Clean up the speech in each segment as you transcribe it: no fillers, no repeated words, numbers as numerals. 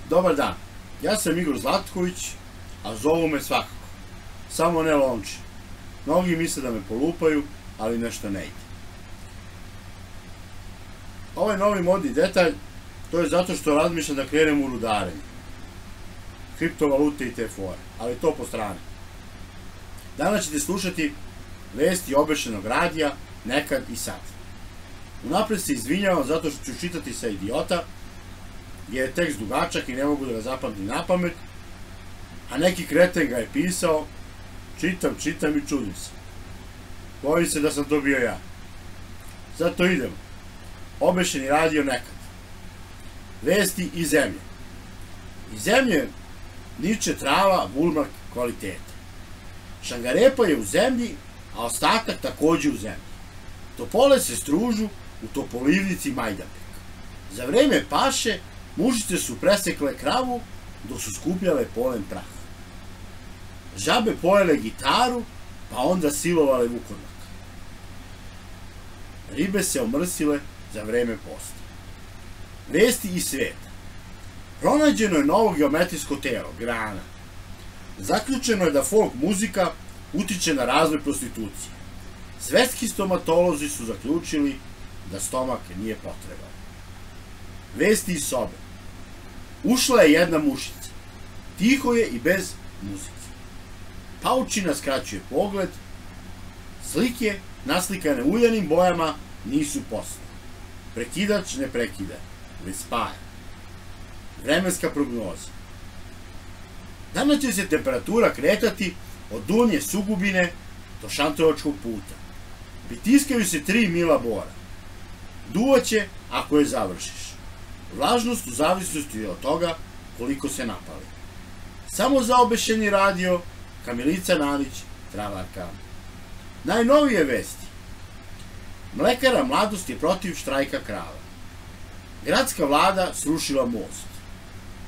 Dobar dan, ja sam Igor Zlatković, a zovu me svakako. Samo ne Lonči. Mnogi misle da me polupaju, ali nešto ne ide. Ovaj novi modni detalj, to je zato što razmišljam da krenem u rudarenje. Kriptovalute i te fore, ali to po strani. Danas ćete slušati vesti obešenog radija, nekad i sad. Unapred se izvinjavam zato što ću čitati sa idiota, jer je tekst dugačak i ne mogu da ga zapamtim na pamet, a neki kreten ga je pisao, čitam i čudim se. Bojim se da sam to bio ja. Zato idemo. Obešeni radio nekad. Vesti iz zemlje. Iz zemlje niče trava bulmak kvaliteta. Šangarepa je u zemlji, a ostatak takođe u zemlji. Topole se stružu u Topolivnici Majdanpek. Za vreme paše mušice su presekle kravu dok su skupljale polen praha. Žabe pojele gitaru, pa onda silovale vukodlaka. Ribe se omrsile za vreme posta. Vesti iz sveta. Pronađeno je novo geometrijsko telo, grana. Zaključeno je da folk muzika utiče na razvoj prostitucije. Svetski stomatolozi su zaključili da stomak nije potreban. Vesti iz sobe. Ušla je jedna mušica. Tiho je i bez muzike. Paučina skraćuje pogled. Slike, naslikane uljanim bojama, nisu posle. Prekidač ne prekida, već spaja. Vremenska prognoza. Danas će se temperatura kretati od Donje Sugubine do Šantrovačkog puta. Pritiskaju se 3 mila bora. Duvaće ako je završiš. Vlažnost u zavisnosti od toga koliko se napali. Samo za obešeni radio, Kamilica Nanić, Travarka. Najnovije vesti. Mlekara Mladost je protiv štrajka krava. Gradska vlada srušila most.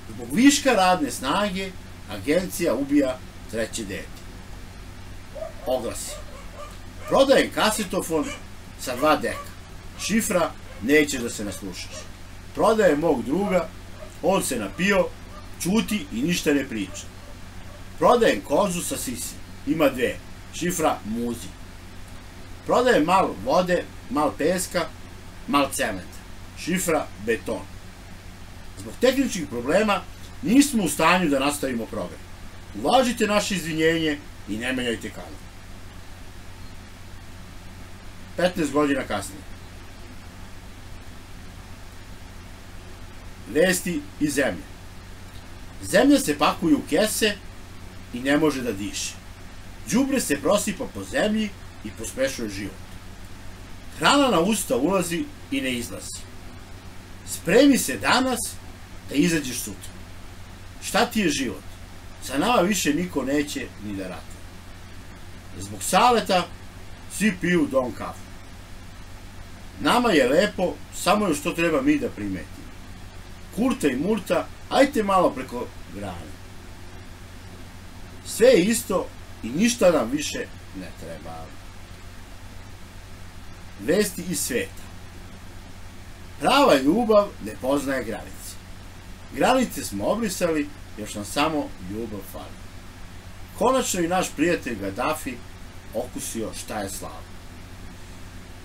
Zbog viška radne snage, agencija ubija 3. dete. Oglasi. Prodajem kasetofon sa 2 deka. Šifra, neće da se naslušaš. Prodajem mog druga, on se napio, ćuti i ništa ne priča. Prodajem kozu sa sisi, ima 2. Šifra, muzi. Prodajem malo vode, mal peska, mal cementa. Šifra, beton. Zbog tehničkih problema nismo u stanju da nastavimo program. Uvažite naše izvinjenje i ne menjajte kanal. 15 godina kasnije. Vesti iz zemlje. Zemlja se pakuje u kese i ne može da diše. Đubre se prosipa po zemlji i pospešuje život. Hrana na usta ulazi i ne izlazi. Spremi se danas da izađeš sutra. Šta ti je život? Sa nama više niko neće ni da ratuje. Zbog saleta svi piju Don kafu. Nama je lepo, samo još to treba mi da primetimo. Kurta i Murta, ajte malo preko grane. Sve je isto i ništa nam više ne treba. Vesti iz sveta. Prava ljubav ne poznaje granice. Granice smo obrisali, još nam samo ljubav fali. Konačno i naš prijatelj Gaddafi okusio šta je slava.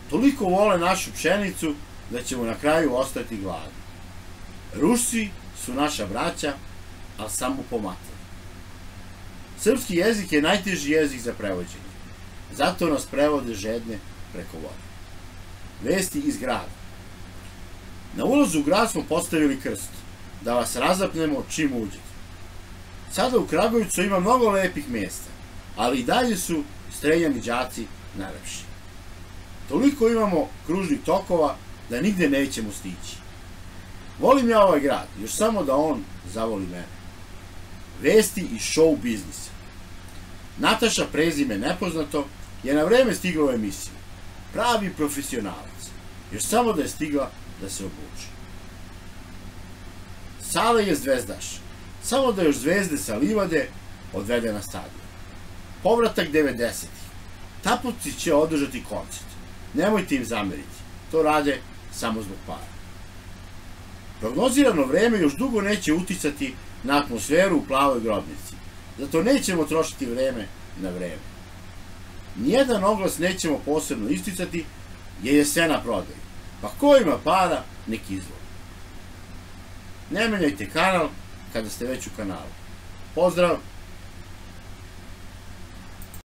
Toliko vole našu pšenicu da ćemo na kraju ostati gladni. Rusi su naša braća, ali samo po materi. Srpski jezik je najteži jezik za prevođenje. Zato nas prevode žedne preko vode. Vesti iz grada. Na ulazu u grad smo postavili krst, da vas razapnemo čim uđete. Sada u Kragujevcu ima mnogo lepih mjesta, ali i dalje su streljani đaci najlepši. Toliko imamo kružnih tokova da nigde nećemo stići. Volim ja ovaj grad, još samo da on zavoli mene. Vesti iz show biznisa. Nataša, prezime nepoznato, je na vreme stigla u emisiju. Pravi profesionalac. Još samo da je stigla da se obuče. Sale je zvezdaš. Samo da još zvezde sa livade odvede na stadion. Povratak 90-ih. Tapovci će održati koncert. Nemojte im zameriti. To rade samo zbog para. Prognozirano vreme još dugo neće uticati na atmosferu u Plavoj grobnici. Zato nećemo trošiti vreme na vreme. Nijedan oglas nećemo posebno isticati jer je sve na prodaju. Pa ko ima para, nek izvoli. Ne menjajte kanal kada ste već u kanalu. Pozdrav!